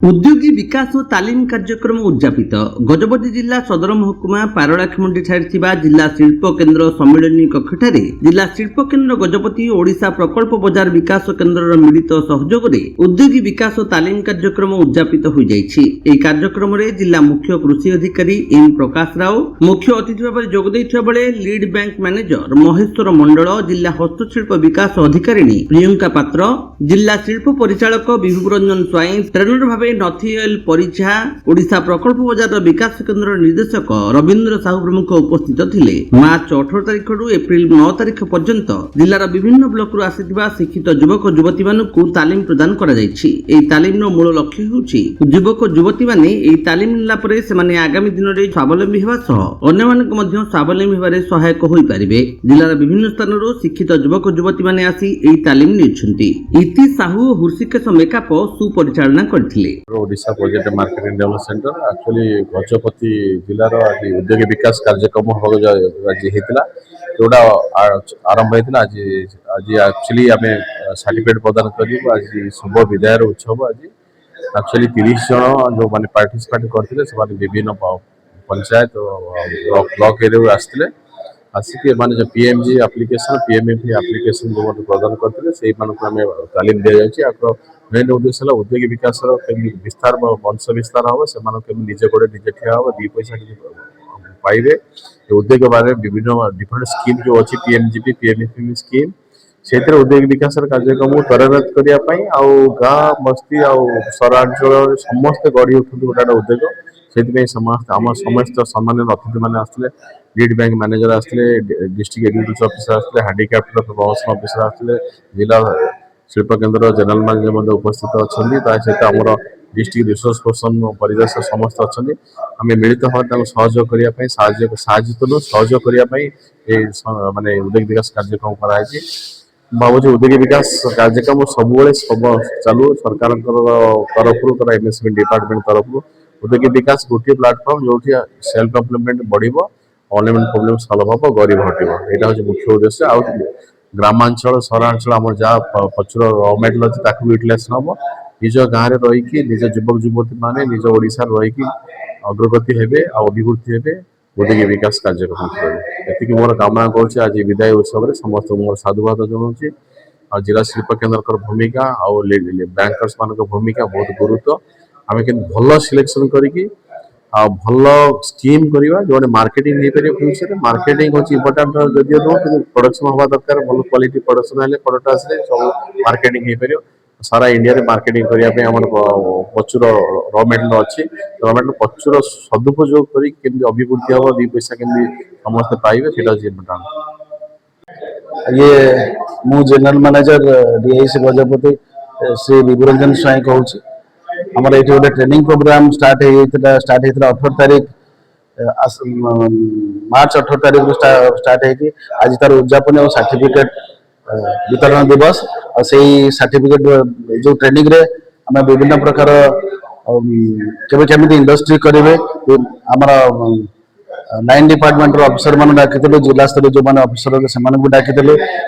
उद्योगी विकास और तालीम कार्यक्रम उद्यापित गजपति जिला सदर महकुमा पारलाखेमुंडी जिला शिल्प केन्द्र सम्मिलनी कक्षठारे जिला शिल्प केन्द्र गजपति ओडिशा प्रकल्प बजार विकास केन्द्र मिलित सहयोग में उद्योगी विकास और तालीम कार्यक्रम उद्यापित हो जाइछि। कार्यक्रम में जिला मुख्य कृषि अधिकारी एम प्रकाश राव मुख्य अतिथि भाव में जोग देइथिबा बेले लीड बैंक मैनेजर महेश्वर मंडल, जिला हस्तशिल्प विकास अधिकारिणी प्रियंका पात्र, जिला शिल्प परिचालक विभु रंजन स्वाई, ट्रेनर भाव नथियल परिछा, ओडिशा प्रकल्प बजार विकास केन्द्र निर्देशक रवीन्द्र साहू प्रमुख उपस्थित थिले। मार्च 18 तारिख एप्रिल 9 तारिख पर्यंत जिलार विभिन्न ब्लॉक रु आसिथिबा शिक्षित युवक युवती मानकु तालीम प्रदान करा जायछि। एई तालीमर मूल लक्ष्य हेउछि युवक युवती माने एई तालीम नेला परे सेमाने आगामी दिन रे स्वावलंबी हेबा सह अन्य मानक मध्य स्वावलंबी हेबारे सहायक होई परिबे। जिलार विभिन्न स्थानरु शिक्षित युवक युवती माने आसी एई तालीम निछन्ति। इति साहू हुर्सिकेश मेकअप सुपरिचालना करथिले। Odisha project marketing development centre actually Gajapati जिलार आज उद्योग विकास कार्यक्रम आज होता जोड़ा आरंभ होता आज एक्चुअली आम सर्टिफिकेट प्रदान करूँ। आज शुभ विदाय उत्सव आज एक्चुअली 30 जन जो मैंने पार्टिसिपेट करते विभिन्न पंचायत ब्लॉक एरिया आसते आसिक माने जो पीएमजी एप्लिकेशन पीएमएफी एप्लिकेशन जो प्रदान करते से तालीम दि जाए। मेन उद्देश्य है उद्योग विकास विस्तार वंश विस्तार हम से निजे गोड़े निजे ठिया हम 2 पैसा पाइबे। उद्योग बारे विभिन्न डिफरेंट स्कीम जो अच्छी पीएमजीपी पीएमएफी स्कीम से उद्योग विकास कार्यक्रम त्वरान्वित करने गाँ बस्ती सहरांचल समस्ते गढ़ी उठुं गोटे उद्योग से समस्त सम्मानित अतिथि मैंने आसते लीड बैंक मैनेजर आसते डिस्ट्रिक्ट एग्रीकल्चर ऑफिसर आसते हैंडिक्राफ्ट प्रमोशन ऑफिसर आसते जिला शिल्प केन्द्र जनरल मैनेजर उपस्थित अच्छा सहित आमर डिस्ट्रिक्ट रिसोर्स पर्सन परिवेश समस्त अच्छा आम मिलित भाव सहयोग करने सहयोग करने माने उद्योग विकास कार्यक्रम कराई। भावुँ उद्योग विकास कार्यक्रम सब चालू सरकार तरफ एमएसएमई डिपार्टमेंट तरफ उद्योग विकास गोटे प्लाटफर्म जो सेल्फ एम्प्लॉयमेंट बढ़ो अनएम्प्लॉयमेंट प्रोब्लेम सॉल्व हम गरीब हटो यहाँ हूँ मुख्य उद्देश्य। आ ग्रामांचल सहरांचल आम जहाँ प्रचुर र मेटेरियल अच्छी यूटिलाइजेशन हम निज गाँव में रहीकि निज युवक युवती मैंने निज ओडिशा रहीकि अग्रगति हेबे अभिवृद्धि हेबे उद्योग विकास कार्यक्रम ये मोर कामना करुँच। आज विदाय उत्सव समस्त मोर साधुवाद जनाऊँगी। आ जिला शिल्प केन्द्र भूमिका आउ बैंकर्स मान भूमिका बहुत गुरुत्व आम के भल सिलेक्शन करके भल स्कीम करवा जो मार्केटिंग हो पारे फ्यूचर मार्केटिंग हूँ इम्पोर्टाट जदिव नुह कि प्रोडक्शन हवा दरकार भल क्वालिटी प्रोडक्शन है प्रोडक्ट आसे सब मार्केटिंग हो पार सारा इंडिया रे मार्केटिंग करने प्रचुर र मेटेरियल अच्छी र मेटेरियल प्रचुर सदुपयोग कर अभिवृद्धि हम 2 पैसा केमी समस्त पाइबे से इम्पोर्टाट। ये मु general manager DIC Gajapati Shri विभु रंजन स्वाई कहूँ। हमारे ये गोटे ट्रेनिंग प्रोग्राम स्टार्ट होता 18 तारीख मार्च 18 तारीख स्टार्ट है। आज तार उद्यापन और सर्टिफिकेट वितरण दिवस और से सर्टिफिकेट जो ट्रेनिंग रे आम विभिन्न प्रकार केमी इंडस्ट्री करेंगे आमर 9 डिपार्टमेंट ऑफिसर मान डाकी जिला स्तर जो मैंने ऑफिसर से डाकी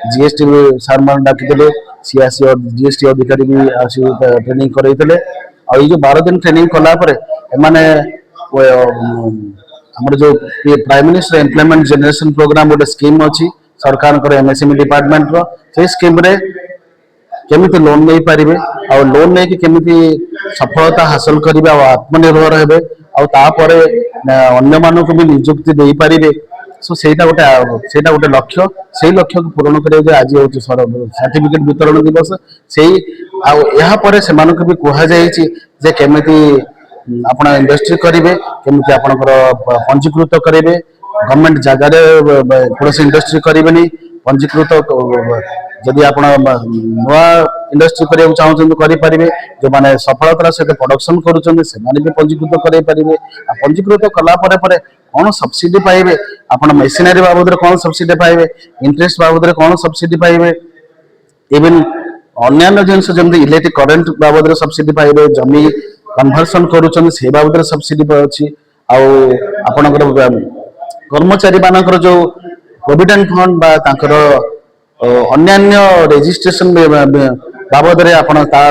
जीएसटी सार मान डाकी सीआरसी और जीएसटी अधिकारी भी आसी ट्रेनिंग करते और ये जो 12 दिन ट्रेनिंग कलापर एमाने हमर जो prime minister employment generation programme गोटे स्कीम अच्छी सरकार एमएसएमई डिपार्टमेंट रो स्कीम रे केमिति लोन नहीं पारे और लोन नहीं केमिति सफलता हासिल करेंगे और आत्मनिर्भर हेबे और तापर अन्य मानक भी नियुक्ति दे पारे। सो सेटा गोटे लक्ष्य से लक्ष्य को पूरण करने आज हूँ सर्टिफिकेट वितरण दिवस से से भी कहुई केमिति आपण इंडस्ट्री करेंगे केमिति आपणकर पंजीकृत करेंगे गवर्नमेंट जगार कौन इंडस्ट्री करेंगे पंजीकृत जदि आप नुआ इंडस्ट्री करने चाहते करेंगे जो मैंने सफलतार सहित प्रोडक्शन करें भी पंजीकृत करेंगे पंजीकृत कलापर कौन सब्सिडी पाइबे आपण मेसिनरी बाबद कौन सब्सिडी पाइबे इंटरेस्ट बाबद कौन सब्सिडी पाइबे इवन अन्य जिनस जमी इलेक्ट्रिक करेन्ट बाबद सब्सिडी पाइबे जमी कन्वर्सन करुँच से बाबद सब्सिडी अच्छी आपणकर कर्मचारी मानकर जो प्रोविडेंट फंड बा अन्य रजिस्ट्रेशन ବାବଦରେ ଆପଣ ତା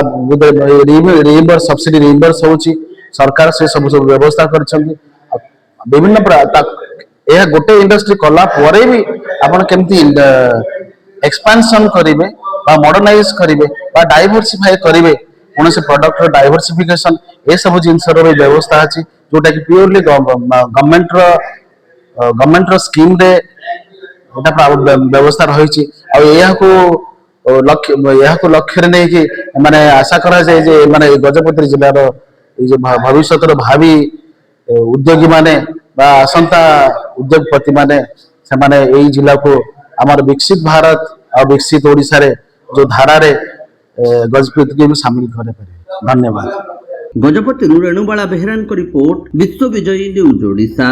ରିଇମ୍ବର୍ସ ସବସିଡି ରିଇମ୍ବର୍ସ ହେଉଛି ସରକାର ସେ ସବୁ ବ୍ୟବସ୍ଥା କରିଛନ୍ତି। ବିଭିନ୍ନ ଏହା ଗୋଟେ ଇଣ୍ଡଷ୍ଟ୍ରି କଲା ପରେ ବି ଆପଣ କେମିତି ଏକ୍ସପାନ୍ସନ୍ କରିବେ বা ମଡର୍ଣ୍ଣାଇଜ କରିବେ বা ଡାଇଭର୍ସିଫାଏ କରିବେ କୌଣସି ପ୍ରଡକ୍ଟର ଡାଇଭର୍ସିଫିକେସନ ଏସବୁ ଜିନିଷର ବି ବ୍ୟବସ୍ଥା ଅଛି ଯୋଉଟା କି ପିଓରଲି ଗଭର୍ଣ୍ଣମେଣ୍ଟର ସ୍କିମ୍ରେ এটা ବ୍ୟବସ୍ଥା ରହିଛି। ଆଉ ଏହାକୁ ଲକ୍ଷ୍ୟରେ ନେଇକି ମାନେ ଆଶା କରାଯାଏ ଯେ ମାନେ ଗଜପତି ଜିଲ୍ଲାର ଏଇ ଯେ ଭବିଷ୍ୟତର ଭାବି ଉଦ୍ୟୋଗୀ ମାନେ ବା ଆସନ୍ତା ଉଦ୍ୟୋଗପତି ମାନେ ସେମାନେ ଏଇ ଜିଲ୍ଲାକୁ ଆମର ବିକଶିତ ଭାରତ ଆଉ ବିକଶିତ ଓଡ଼ିଶାରେ ଯୋଉ ଧାରାରେ ଗଜପତିକୁ ବି ସାମିଲ କରିପାରିବେ। ଧନ୍ୟବାଦ। ଗଜପତିରୁ ରେଣୁବାଳା ବେହେରାଙ୍କ ରିପୋର୍ଟ, ବିଶ୍ୱ ବିଜୟୀ ନ୍ୟୁଜ ଓଡ଼ିଶା।